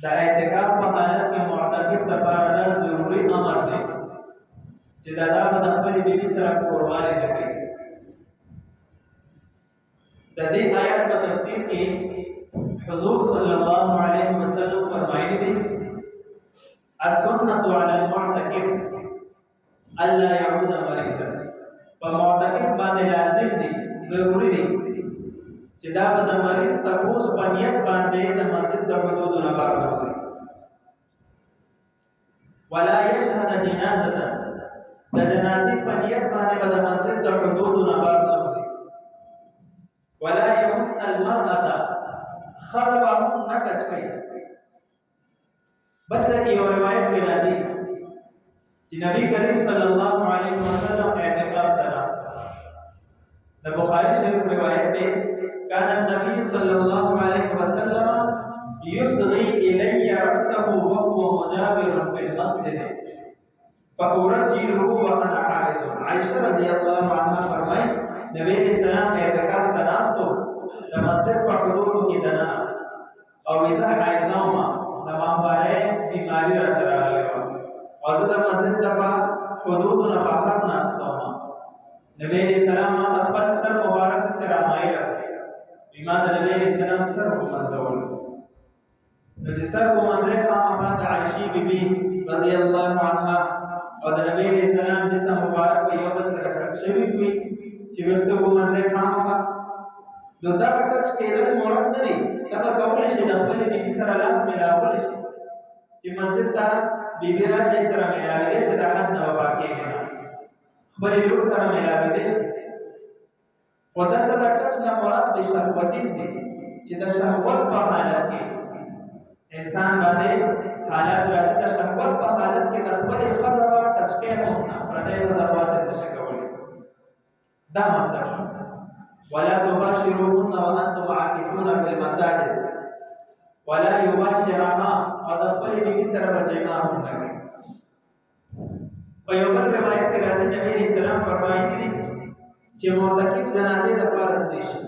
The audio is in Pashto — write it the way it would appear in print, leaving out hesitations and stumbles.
د اعتکاف په حالت کې معتکف لپاره دا ضروري امر دی چې دا د خپل بیبي سره کورواله کوي. د دې آیات په تفسیر کې حضور صلی الله علیه وسلم فرمایلی دي السنة على المعتكف الا يعود مريضا. په معتکف باندې لازم دي، ضروري دي چې دا د مریض تپوس په نیت باندې د مسجد د حدودو نه بهر وځي. ولا يشهد جنازه، د جنازې په نیت باندې به د مسجد د حدودو نه بهر وځي. ولا يمس المرأة، خرب هم نه ټچ کوي. بس یو روایت کې راځي چې نبی کریم صلی الله علیه وسلم اعتکاف ته ناست. د بخاری شریف روایت دی كان النبي صلى الله عليه وسلم يصغي إلي رأسه وهو مجابر في المسجد فأرجله وأنا حائض. عائشة رضي الله عنها فرمائے نبی علیہ السلام اعتکاف تناستو د مسجد په حدودو کې دنا او اذا عايزاما د ماهواره بیماری راته راغلی و او زه د مسجد د حدودو نه بهر ناستم. نبی علیہ السلام د خپل سر مبارک سره مایل بما د نبی علیہ السلام سر ومنځول. نو چې سر ومنځي خامخا د عائشې بیبي رضی الله عنها او د نبی علیہ السلام جسم مبارک په یو بل سره کټ شوي وي چې ویښته ومنځي خامخا. نو دا ټچ کېدل مراد نه دي، دغه کولی شي د خپلې بیبي سره لاس میلاولی شي چې مسجد ته بیبي راشي سره میلاوېدی شي، د حد نه وبا کېږي نه خپلې لور سره میلاوېدی شي. و دلته د ټچ نه مراد د شهوتین دی چې د شهوت په حالت کې انسان باندې حالت راځي. د شهوت په حالت کې د خپلې ښځه به ټچ کوي هم نه، پردۍ ښځه واسط نشي کولی. دا مطلب شو ولا تباشروهن وانتم عاكفون في المساجد ولا يباشرها، او د خپلې بیبي سره به جما هم نه کوي. په یو بل روایت کې راځي نبی علیه السلام فرمایلي دي چې معتکف جنازې د پاره تللی شي